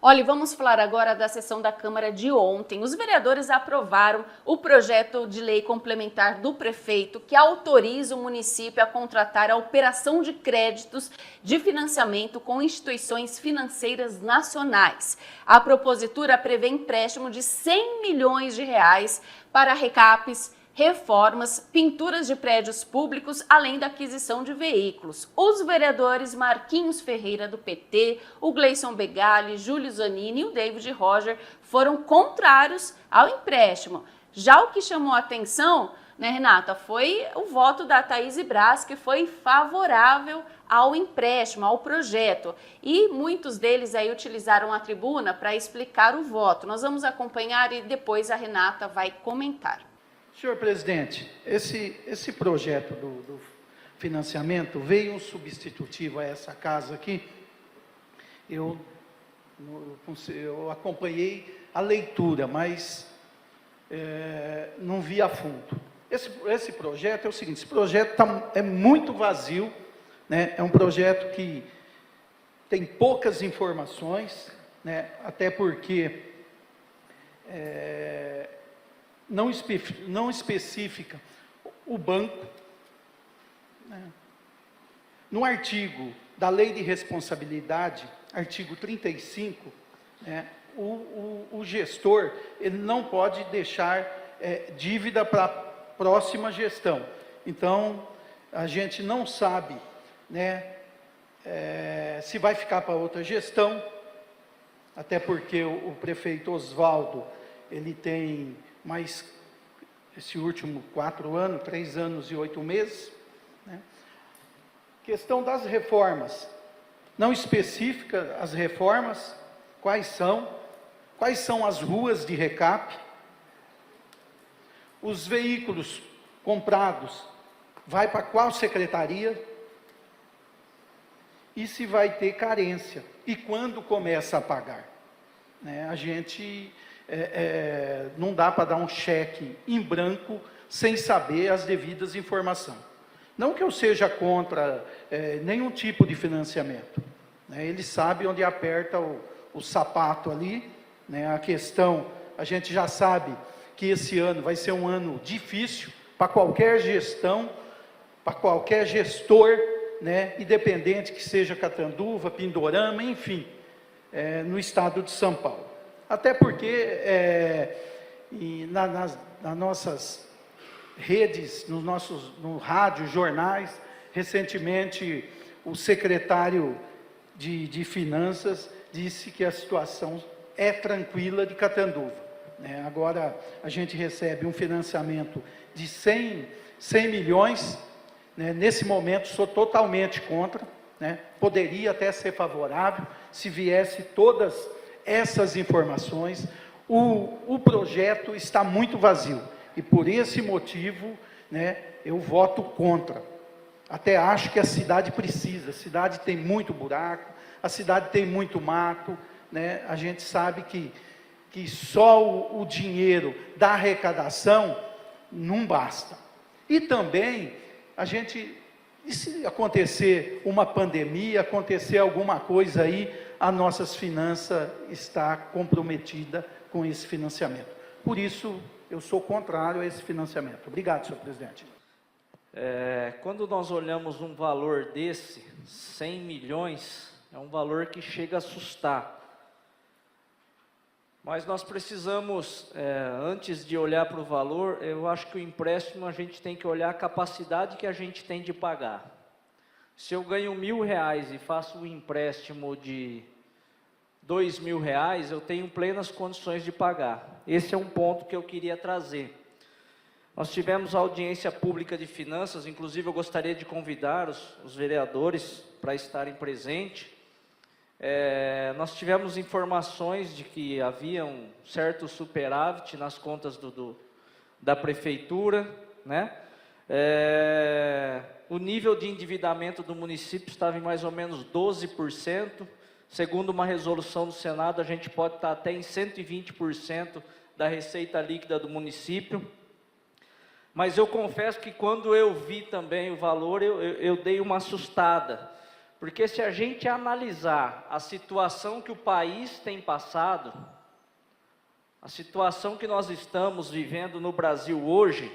Olha, vamos falar agora da sessão da Câmara de ontem. Os vereadores aprovaram o projeto de lei complementar do prefeito que autoriza o município a contratar a operação de créditos de financiamento com instituições financeiras nacionais. A propositura prevê empréstimo de 100 milhões de reais para recapes, reformas, pinturas de prédios públicos, além da aquisição de veículos. Os vereadores Marquinhos Ferreira, do PT, o Gleison Begali, Júlio Zanini e o David Roger foram contrários ao empréstimo. Já o que chamou a atenção, né, Renata, foi o voto da Thaís Braz, que foi favorável ao empréstimo, ao projeto. E muitos deles aí utilizaram a tribuna para explicar o voto. Nós vamos acompanhar e depois a Renata vai comentar. Senhor presidente, esse projeto do financiamento veio um substitutivo a essa casa aqui. Eu acompanhei a leitura, mas não vi a fundo. Esse projeto é o seguinte: esse projeto é muito vazio, né? É um projeto que tem poucas informações, né? Até porque não especifica o banco, né? No artigo da Lei de Responsabilidade, artigo 35, né, o gestor ele não pode deixar dívida para a próxima gestão. Então, a gente não sabe, né, se vai ficar para outra gestão, até porque o prefeito Oswaldo, ele tem mais esse último 3 anos e 8 meses, né? Questão das reformas, não especifica as reformas, quais são as ruas de recap, os veículos comprados, vai para qual secretaria, e se vai ter carência, e quando começa a pagar, né? A gente não dá para dar um cheque em branco sem saber as devidas informações. Não que eu seja contra nenhum tipo de financiamento, né? Ele sabe onde aperta o sapato ali, né? A questão, a gente já sabe que esse ano vai ser um ano difícil para qualquer gestão, para qualquer gestor, né? Independente que seja Catanduva, Pindorama, enfim, no estado de São Paulo. Até porque nas nossas redes, no rádio, jornais, recentemente o secretário de Finanças disse que a situação é tranquila de Catanduva, né? Agora a gente recebe um financiamento de 100 milhões, né? Nesse momento sou totalmente contra, né? Poderia até ser favorável se viesse todas essas informações. O projeto está muito vazio e por esse motivo, né, eu voto contra. Até acho que a cidade precisa, a cidade tem muito buraco, a cidade tem muito mato, né? A gente sabe que só o dinheiro da arrecadação não basta. E também e se acontecer uma pandemia, acontecer alguma coisa aí, as nossas finanças está comprometida com esse financiamento. Por isso, eu sou contrário a esse financiamento. Obrigado, senhor presidente. Quando nós olhamos um valor desse, 100 milhões, é um valor que chega a assustar. Mas nós precisamos, antes de olhar para o valor, eu acho que o empréstimo a gente tem que olhar a capacidade que a gente tem de pagar. Se eu ganho R$1.000 e faço um empréstimo de R$2.000, eu tenho plenas condições de pagar. Esse é um ponto que eu queria trazer. Nós tivemos a audiência pública de finanças, inclusive eu gostaria de convidar os vereadores para estarem presentes. Nós tivemos informações de que havia um certo superávit nas contas da prefeitura, né? O nível de endividamento do município estava em mais ou menos 12%. Segundo uma resolução do Senado, a gente pode estar até em 120% da receita líquida do município. Mas eu confesso que quando eu vi também o valor, eu dei uma assustada, Porque se a gente analisar a situação que o país tem passado, a situação que nós estamos vivendo no Brasil hoje,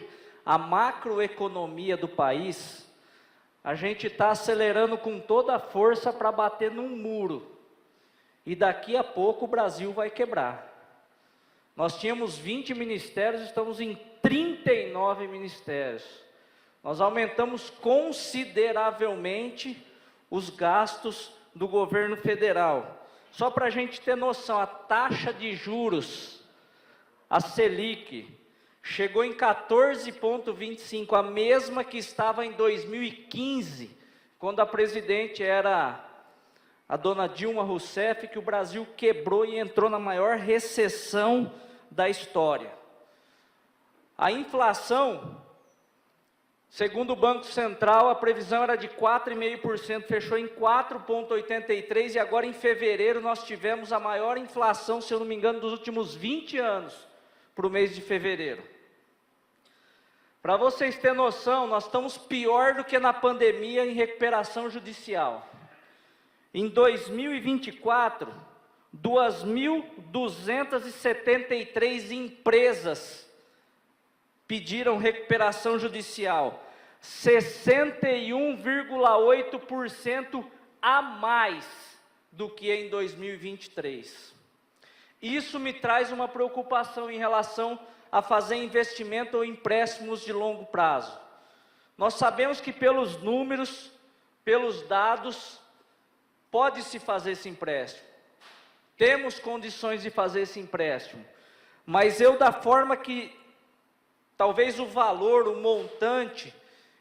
a macroeconomia do país, a gente está acelerando com toda a força para bater num muro. E daqui a pouco o Brasil vai quebrar. Nós tínhamos 20 ministérios, estamos em 39 ministérios. Nós aumentamos consideravelmente os gastos do governo federal. Só para a gente ter noção, a taxa de juros, a Selic, chegou em 14,25, a mesma que estava em 2015, quando a presidente era a dona Dilma Rousseff, que o Brasil quebrou e entrou na maior recessão da história. A inflação, segundo o Banco Central, a previsão era de 4,5%, fechou em 4,83%, e agora em fevereiro nós tivemos a maior inflação, se eu não me engano, dos últimos 20 anos, para o mês de fevereiro. Para vocês terem noção, nós estamos pior do que na pandemia em recuperação judicial. Em 2024, 2.273 empresas pediram recuperação judicial, 61,8% a mais do que em 2023. Isso me traz uma preocupação em relação a fazer investimento ou empréstimos de longo prazo. Nós sabemos que pelos números, pelos dados, pode-se fazer esse empréstimo. Temos condições de fazer esse empréstimo. Mas eu, da forma que, talvez o valor, o montante,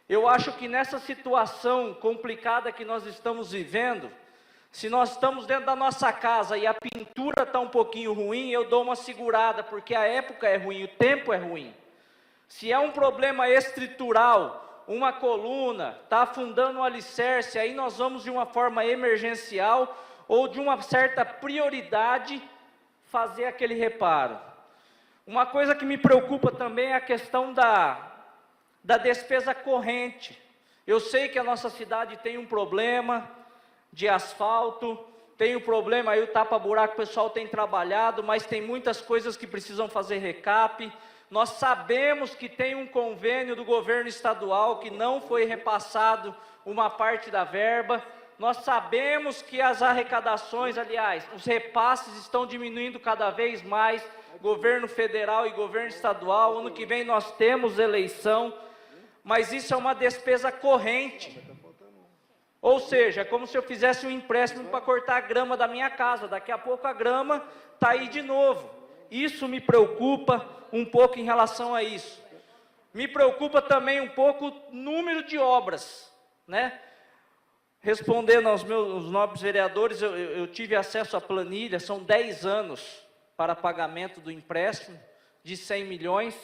eu acho que nessa situação complicada que nós estamos vivendo, se nós estamos dentro da nossa casa e a pintura está um pouquinho ruim, eu dou uma segurada, porque a época é ruim, o tempo é ruim. Se é um problema estrutural, uma coluna, está afundando o alicerce, aí nós vamos de uma forma emergencial ou de uma certa prioridade fazer aquele reparo. Uma coisa que me preocupa também é a questão da despesa corrente. Eu sei que a nossa cidade tem um problema de asfalto, tem um problema aí, o tapa-buraco, o pessoal tem trabalhado, mas tem muitas coisas que precisam fazer recap. Nós sabemos que tem um convênio do governo estadual que não foi repassado uma parte da verba. Nós sabemos que as arrecadações, aliás, os repasses estão diminuindo cada vez mais, governo federal e governo estadual. Ano que vem nós temos eleição, mas isso é uma despesa corrente. Ou seja, é como se eu fizesse um empréstimo para cortar a grama da minha casa, daqui a pouco a grama está aí de novo. Isso me preocupa um pouco em relação a isso. Me preocupa também um pouco o número de obras, né? Respondendo aos meus nobres vereadores, eu tive acesso à planilha, são 10 anos para pagamento do empréstimo de 100 milhões.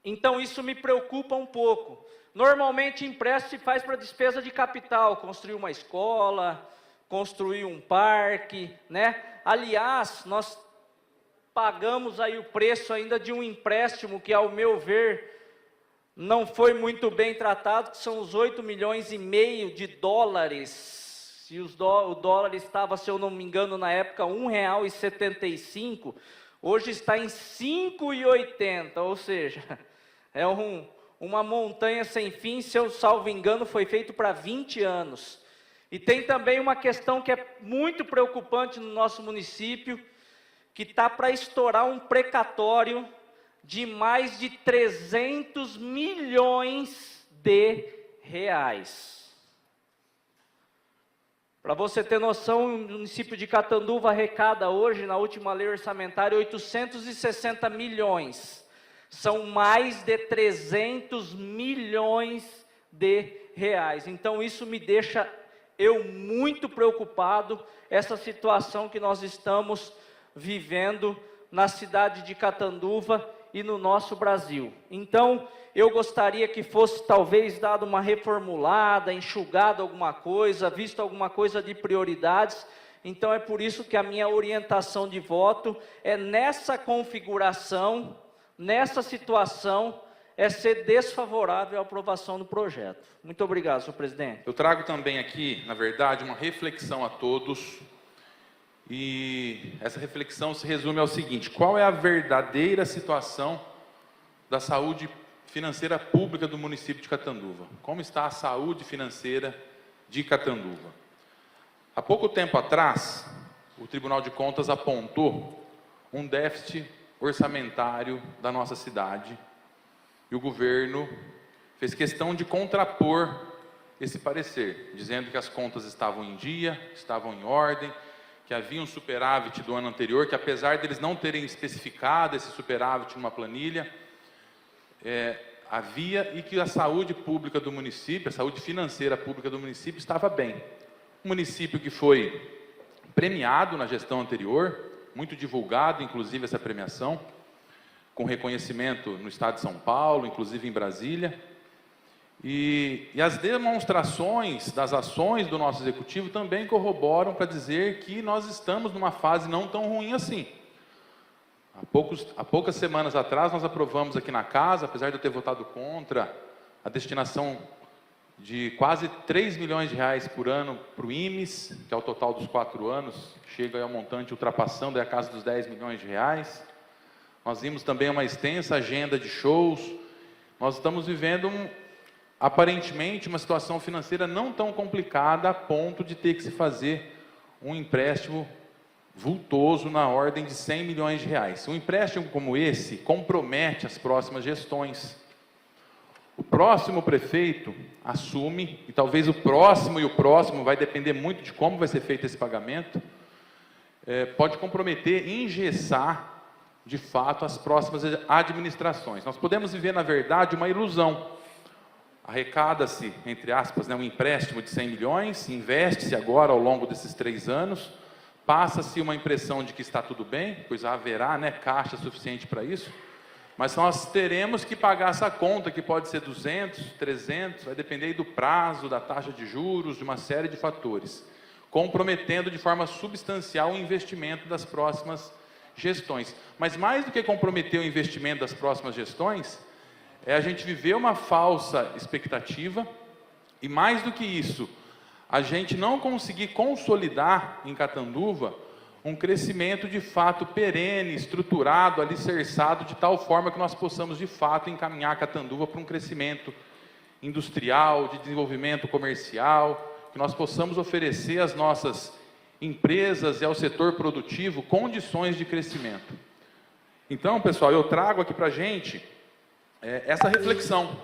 Então isso me preocupa um pouco. Normalmente empréstimo se faz para despesa de capital, construir uma escola, construir um parque, né? Aliás, nós pagamos aí o preço ainda de um empréstimo que, ao meu ver, não foi muito bem tratado, que são os 8,5 milhões de dólares. E o dólar estava, se eu não me engano, na época, R$ 1,75, hoje está em R$ 5,80, ou seja, é uma montanha sem fim. Se eu salvo engano, foi feito para 20 anos. E tem também uma questão que é muito preocupante no nosso município, que está para estourar um precatório de mais de 300 milhões de reais. Para você ter noção, o município de Catanduva arrecada hoje, na última lei orçamentária, 860 milhões. São mais de 300 milhões de reais. Então isso me deixa muito preocupado, essa situação que nós estamos vivendo na cidade de Catanduva e no nosso Brasil. Então, eu gostaria que fosse talvez dado uma reformulada, enxugado alguma coisa, visto alguma coisa de prioridades. Então, é por isso que a minha orientação de voto é nessa configuração, nessa situação, é ser desfavorável à aprovação do projeto. Muito obrigado, senhor presidente. Eu trago também aqui, na verdade, uma reflexão a todos, e essa reflexão se resume ao seguinte: qual é a verdadeira situação da saúde financeira pública do município de Catanduva? Como está a saúde financeira de Catanduva? Há pouco tempo atrás, o Tribunal de Contas apontou um déficit orçamentário da nossa cidade, e o governo fez questão de contrapor esse parecer, dizendo que as contas estavam em dia, estavam em ordem, que havia um superávit do ano anterior, que apesar deles não terem especificado esse superávit numa planilha, havia, e que a saúde pública do município, a saúde financeira pública do município estava bem. Um município que foi premiado na gestão anterior, muito divulgado, inclusive, essa premiação, com reconhecimento no estado de São Paulo, inclusive em Brasília. E as demonstrações das ações do nosso executivo também corroboram para dizer que nós estamos numa fase não tão ruim assim. Há poucas semanas atrás, nós aprovamos aqui na casa, apesar de eu ter votado contra, a destinação de quase 3 milhões de reais por ano para o IMES, que é o total dos 4 anos, chega ao montante ultrapassando a casa dos 10 milhões de reais. Nós vimos também uma extensa agenda de shows. Nós estamos vivendo, aparentemente, uma situação financeira não tão complicada a ponto de ter que se fazer um empréstimo vultoso na ordem de 100 milhões de reais. Um empréstimo como esse compromete as próximas gestões. O próximo prefeito assume, e talvez o próximo vai depender muito de como vai ser feito esse pagamento, pode comprometer, engessar, de fato, as próximas administrações. Nós podemos viver, na verdade, uma ilusão. Arrecada-se, entre aspas, um empréstimo de 100 milhões, investe-se agora ao longo desses 3 anos, passa-se uma impressão de que está tudo bem, pois haverá caixa suficiente para isso, mas nós teremos que pagar essa conta, que pode ser 200, 300, vai depender do prazo, da taxa de juros, de uma série de fatores, comprometendo de forma substancial o investimento das próximas gestões. Mas mais do que comprometer o investimento das próximas gestões, é a gente viver uma falsa expectativa, e mais do que isso, a gente não conseguir consolidar em Catanduva um crescimento de fato perene, estruturado, alicerçado, de tal forma que nós possamos de fato encaminhar Catanduva para um crescimento industrial, de desenvolvimento comercial, que nós possamos oferecer às nossas empresas e ao setor produtivo condições de crescimento. Então, pessoal, eu trago aqui para a gente essa reflexão.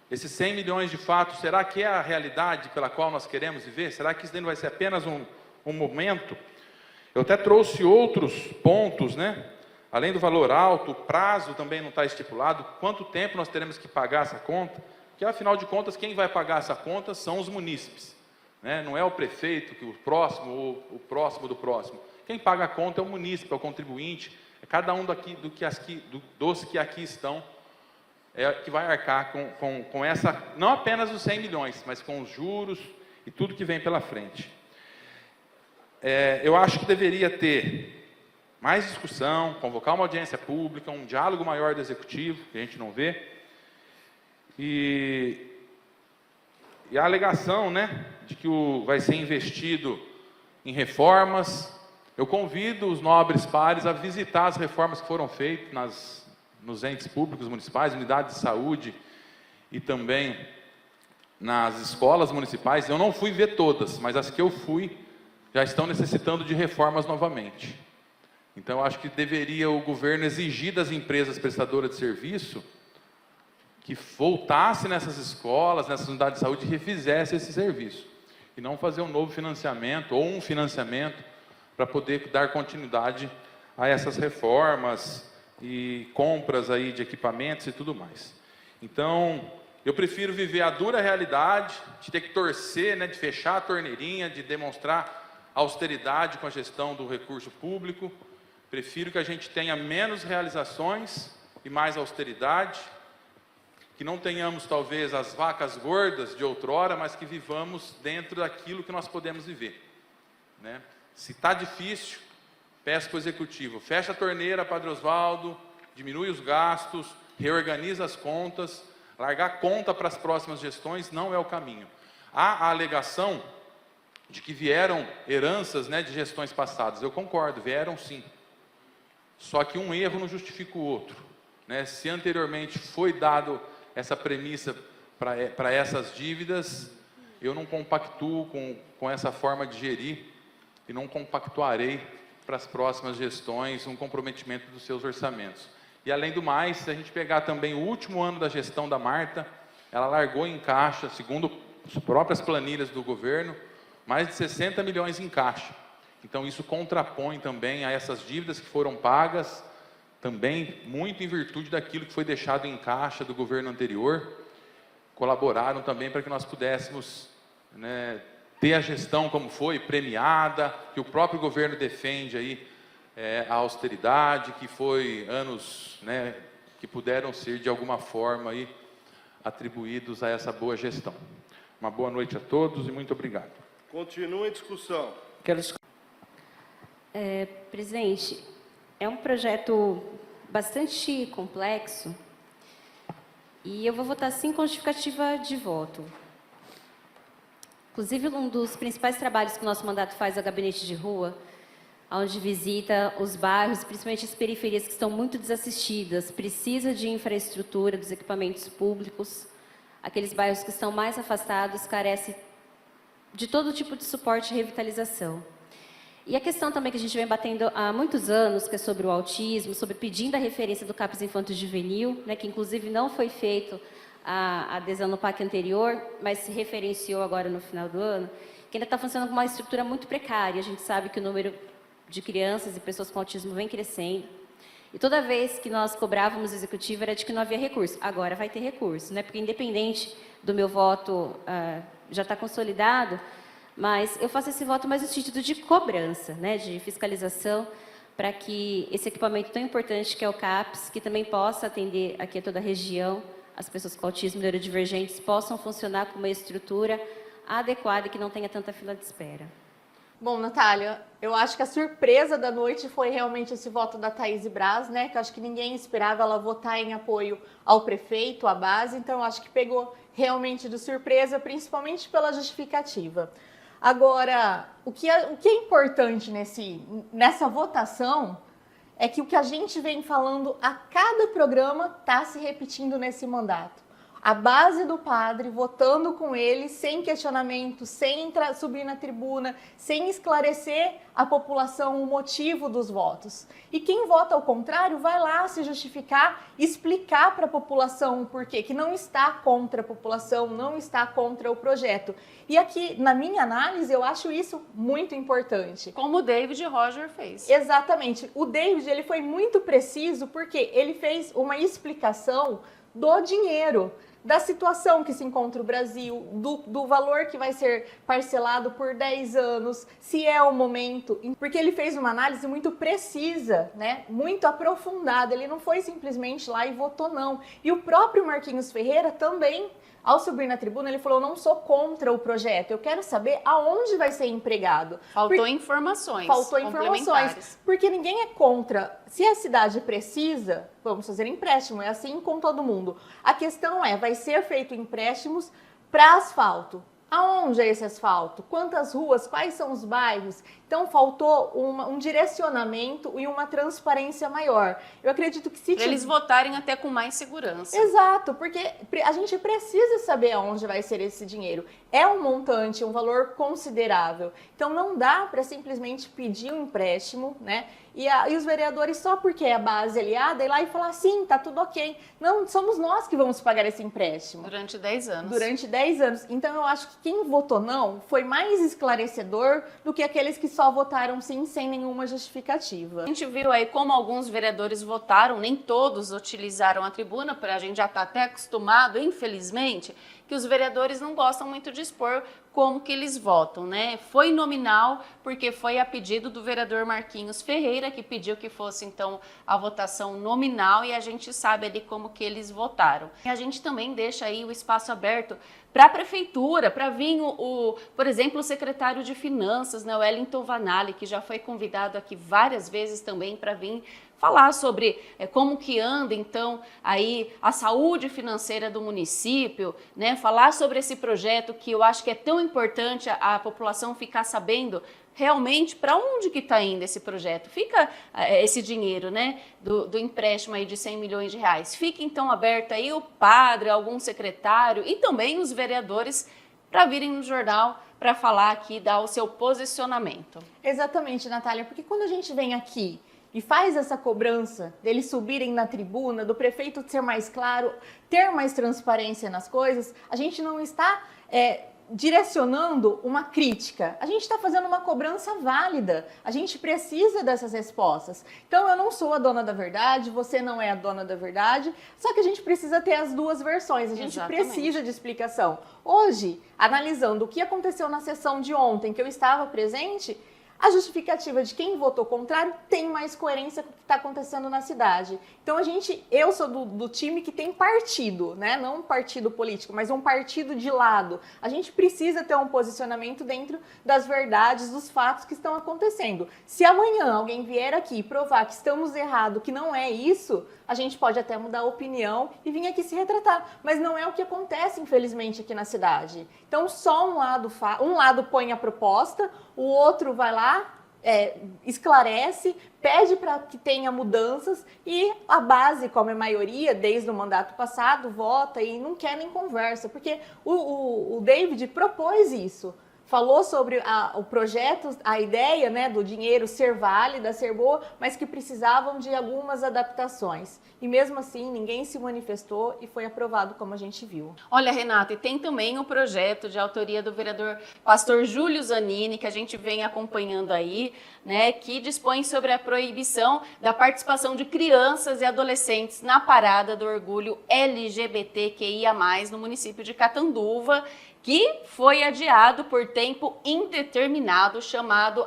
Esses 100 milhões de fato, será que é a realidade pela qual nós queremos viver? Será que isso não vai ser apenas um momento? Eu até trouxe outros pontos, Além do valor alto, o prazo também não está estipulado. Quanto tempo nós teremos que pagar essa conta? Porque, afinal de contas, quem vai pagar essa conta são os munícipes. Não é o prefeito, que o próximo ou o próximo do próximo. Quem paga a conta é o munícipe, é o contribuinte, é cada um dos que aqui estão, que vai arcar com essa, não apenas os 100 milhões, mas com os juros e tudo que vem pela frente. Eu acho que deveria ter mais discussão, convocar uma audiência pública, um diálogo maior do executivo, que a gente não vê, e a alegação, de que vai ser investido em reformas. Eu convido os nobres pares a visitar as reformas que foram feitas nos entes públicos municipais, unidades de saúde e também nas escolas municipais. Eu não fui ver todas, mas as que eu fui já estão necessitando de reformas novamente. Então, eu acho que deveria o governo exigir das empresas prestadoras de serviço que voltasse nessas escolas, nessas unidades de saúde e refizesse esse serviço. E não fazer um novo financiamento ou um financiamento para poder dar continuidade a essas reformas e compras aí de equipamentos e tudo mais. Então, eu prefiro viver a dura realidade de ter que torcer, de fechar a torneirinha, de demonstrar austeridade com a gestão do recurso público. Prefiro que a gente tenha menos realizações e mais austeridade, que não tenhamos talvez as vacas gordas de outrora, mas que vivamos dentro daquilo que nós podemos viver. Se está difícil, peço para o executivo, fecha a torneira, Padre Osvaldo, diminui os gastos, reorganiza as contas, largar conta para as próximas gestões não é o caminho. Há a alegação de que vieram heranças, né, de gestões passadas. Eu concordo, vieram sim. Só que um erro não justifica o outro, né? Se anteriormente foi dado essa premissa para essas dívidas, eu não compactuo com essa forma de gerir e não compactuarei para as próximas gestões um comprometimento dos seus orçamentos. E além do mais, se a gente pegar também o último ano da gestão da Marta, ela largou em caixa, segundo as próprias planilhas do governo, mais de 60 milhões em caixa. Então isso contrapõe também a essas dívidas que foram pagas, também muito em virtude daquilo que foi deixado em caixa do governo anterior, colaboraram também para que nós pudéssemos, né, ter a gestão como foi, premiada, que o próprio governo defende aí, a austeridade, que foi anos, né, que puderam ser de alguma forma aí, atribuídos a essa boa gestão. Uma boa noite a todos e muito obrigado. Continua a discussão. Presidente, é um projeto bastante complexo e eu vou votar sim com justificativa de voto. Inclusive, um dos principais trabalhos que o nosso mandato faz é o gabinete de rua, onde visita os bairros, principalmente as periferias que estão muito desassistidas, precisa de infraestrutura, dos equipamentos públicos, aqueles bairros que estão mais afastados, carecem de todo tipo de suporte e revitalização. E a questão também que a gente vem batendo há muitos anos, que é sobre o autismo, sobre pedindo a referência do CAPS Infanto-Juvenil, né, que inclusive não foi feito a adesão no PAC anterior, mas se referenciou agora no final do ano, que ainda está funcionando com uma estrutura muito precária. A gente sabe que o número de crianças e pessoas com autismo vem crescendo. E toda vez que nós cobrávamos o executivo era de que não havia recurso. Agora vai ter recurso, né? Porque independente do meu voto já está consolidado, mas eu faço esse voto mais no sentido de cobrança, né? De fiscalização, para que esse equipamento tão importante que é o CAPS, que também possa atender aqui a toda a região, as pessoas com autismo neurodivergentes possam funcionar com uma estrutura adequada e que não tenha tanta fila de espera. Bom, Natália, eu acho que a surpresa da noite foi realmente esse voto da Thaís Braz, né? Que eu acho que ninguém esperava ela votar em apoio ao prefeito, à base, então eu acho que pegou realmente de surpresa, principalmente pela justificativa. Agora, o que é importante nessa votação é que o que a gente vem falando a cada programa está se repetindo nesse mandato. A base do padre, votando com ele, sem questionamento, sem subir na tribuna, sem esclarecer a população o motivo dos votos. E quem vota ao contrário vai lá se justificar, explicar para a população o porquê, que não está contra a população, não está contra o projeto. E aqui, na minha análise, eu acho isso muito importante. Como o David Roger fez. Exatamente. O David, ele foi muito preciso porque ele fez uma explicação do dinheiro, da situação que se encontra o Brasil, do valor que vai ser parcelado por 10 anos, se é o momento, porque ele fez uma análise muito precisa, né? Muito aprofundada, ele não foi simplesmente lá e votou não. E o próprio Marquinhos Ferreira também, ao subir na tribuna, ele falou, não sou contra o projeto, eu quero saber aonde vai ser empregado. Faltou informações. Faltou informações, porque ninguém é contra. Se a cidade precisa, vamos fazer empréstimo, é assim com todo mundo. A questão é, vai ser feito empréstimos para asfalto. Aonde é esse asfalto? Quantas ruas? Quais são os bairros? Então, faltou um direcionamento e uma transparência maior. Eu acredito que se eles votarem até com mais segurança. Exato, porque a gente precisa saber aonde vai ser esse dinheiro. É um montante, um valor considerável. Então, não dá para simplesmente pedir um empréstimo, né? E os vereadores, só porque é a base aliada, ir lá e falar, sim, tá tudo ok. Não, somos nós que vamos pagar esse empréstimo. Durante 10 anos. Durante 10 anos. Então, eu acho que quem votou não foi mais esclarecedor do que aqueles que só votaram sim, sem nenhuma justificativa. A gente viu aí como alguns vereadores votaram, nem todos utilizaram a tribuna, a gente já está até acostumado, infelizmente, que os vereadores não gostam muito de expor como que eles votam, né? Foi nominal, porque foi a pedido do vereador Marquinhos Ferreira, que pediu que fosse, então, a votação nominal, e a gente sabe ali como que eles votaram. E a gente também deixa aí o espaço aberto para a prefeitura, para vir, por exemplo, o secretário de Finanças, né, o Wellington Vanali, que já foi convidado aqui várias vezes também para vir falar sobre como que anda, então, aí a saúde financeira do município, né, falar sobre esse projeto que eu acho que é tão importante a população ficar sabendo realmente para onde que está indo esse projeto. Fica esse dinheiro, né, do empréstimo aí de 100 milhões de reais. Fica então aberto aí o padre, algum secretário e também os vereadores para virem no jornal para falar aqui, dar o seu posicionamento. Exatamente, Natália, porque quando a gente vem aqui e faz essa cobrança deles subirem na tribuna, do prefeito ser mais claro, ter mais transparência nas coisas, a gente não está direcionando uma crítica, a gente está fazendo uma cobrança válida, a gente precisa dessas respostas. Então eu não sou a dona da verdade, você não é a dona da verdade, só que a gente precisa ter as duas versões, a gente precisa de explicação. Hoje, analisando o que aconteceu na sessão de ontem, que eu estava presente, a justificativa de quem votou contrário tem mais coerência com o que está acontecendo na cidade. Então, eu sou do time que tem partido, né? Não um partido político, mas um partido de lado. A gente precisa ter um posicionamento dentro das verdades, dos fatos que estão acontecendo. Se amanhã alguém vier aqui provar que estamos errados, que não é isso, a gente pode até mudar a opinião e vir aqui se retratar. Mas não é o que acontece, infelizmente, aqui na cidade. Então, só um lado põe a proposta, o outro vai lá, esclarece, pede para que tenha mudanças e a base, como é a maioria, desde o mandato passado, vota e não quer nem conversa, porque o David propôs isso. Falou sobre o projeto, a ideia, né, do dinheiro ser válida, ser boa, mas que precisavam de algumas adaptações. E mesmo assim, ninguém se manifestou e foi aprovado, como a gente viu. Olha, Renata, e tem também o projeto de autoria do vereador pastor Júlio Zanini, que a gente vem acompanhando aí, né, que dispõe sobre a proibição da participação de crianças e adolescentes na parada do orgulho LGBTQIA+, no município de Catanduva, que foi adiado por tempo indeterminado, chamado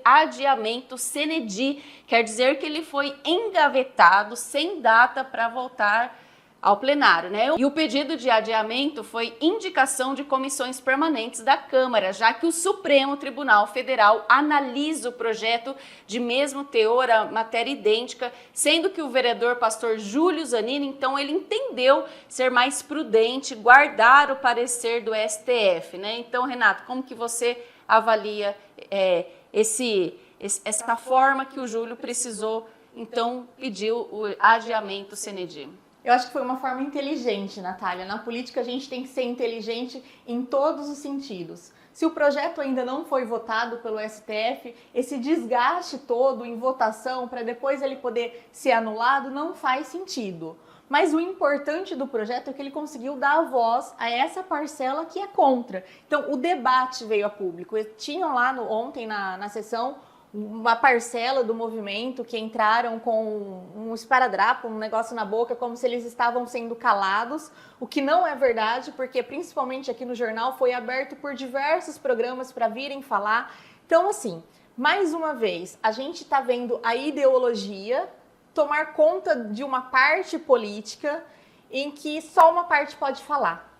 adiamento Senedi. Quer dizer que ele foi engavetado sem data para voltar ao plenário, né? E o pedido de adiamento foi indicação de comissões permanentes da Câmara, já que o Supremo Tribunal Federal analisa o projeto de mesmo teor, a matéria idêntica, sendo que o vereador pastor Júlio Zanini, então, ele entendeu ser mais prudente, guardar o parecer do STF, né? Então, Renato, como que você avalia essa forma que o Júlio precisou, então, pedir o adiamento Senedi? Eu acho que foi uma forma inteligente, Natália. Na política, a gente tem que ser inteligente em todos os sentidos. Se o projeto ainda não foi votado pelo STF, esse desgaste todo em votação para depois ele poder ser anulado não faz sentido. Mas o importante do projeto é que ele conseguiu dar voz a essa parcela que é contra. Então, o debate veio a público. Tinham lá ontem na sessão uma parcela do movimento que entraram com um esparadrapo, um negócio na boca, como se eles estavam sendo calados, o que não é verdade, porque principalmente aqui no jornal foi aberto por diversos programas para virem falar. Então, assim, mais uma vez, a gente está vendo a ideologia tomar conta de uma parte política em que só uma parte pode falar.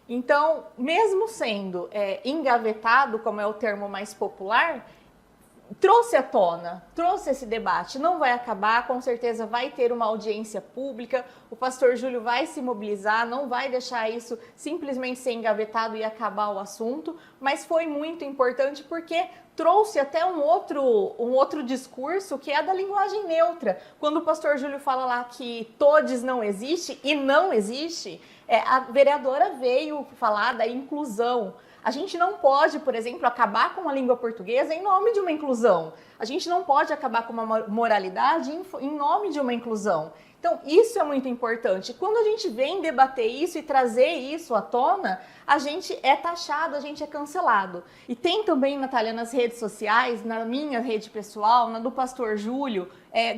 Então, mesmo sendo engavetado, como é o termo mais popular, trouxe à tona, trouxe esse debate, não vai acabar, com certeza vai ter uma audiência pública, o pastor Júlio vai se mobilizar, não vai deixar isso simplesmente ser engavetado e acabar o assunto, mas foi muito importante porque trouxe até um outro discurso que é da linguagem neutra. Quando o pastor Júlio fala lá que todes não existe e não existe, a vereadora veio falar da inclusão. A gente não pode, por exemplo, acabar com a língua portuguesa em nome de uma inclusão. A gente não pode acabar com uma moralidade em nome de uma inclusão. Então, isso é muito importante. Quando a gente vem debater isso e trazer isso à tona, a gente é taxado, a gente é cancelado. E tem também, Natália, nas redes sociais, na minha rede pessoal, na do pastor Júlio,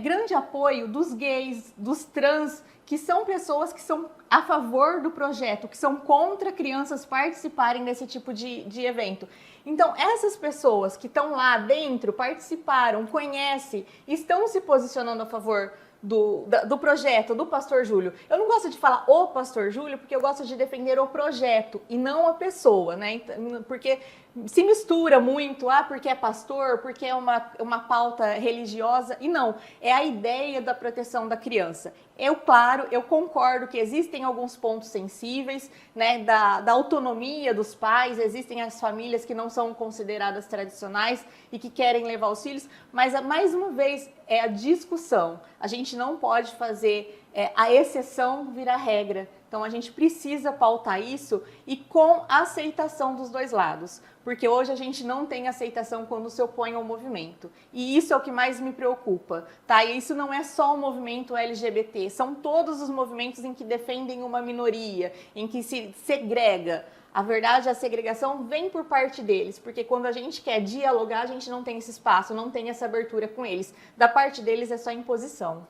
grande apoio dos gays, dos trans, que são pessoas que são a favor do projeto, que são contra crianças participarem desse tipo de evento. Então, essas pessoas que estão lá dentro, participaram, conhecem, estão se posicionando a favor do projeto do pastor Júlio. Eu não gosto de falar o pastor Júlio, porque eu gosto de defender o projeto e não a pessoa, né? Então, porque se mistura muito, porque é pastor, porque é uma pauta religiosa, e não, é a ideia da proteção da criança. Claro, eu concordo que existem alguns pontos sensíveis, né, da autonomia dos pais, existem as famílias que não são consideradas tradicionais e que querem levar os filhos, mas, mais uma vez, é a discussão. A gente não pode fazer a exceção virar regra. Então, a gente precisa pautar isso e com a aceitação dos dois lados, porque hoje a gente não tem aceitação quando se opõe ao movimento. E isso é o que mais me preocupa, tá? E isso não é só o movimento LGBT, são todos os movimentos em que defendem uma minoria, em que se segrega. A verdade, a segregação vem por parte deles, porque quando a gente quer dialogar, a gente não tem esse espaço, não tem essa abertura com eles. Da parte deles é só imposição.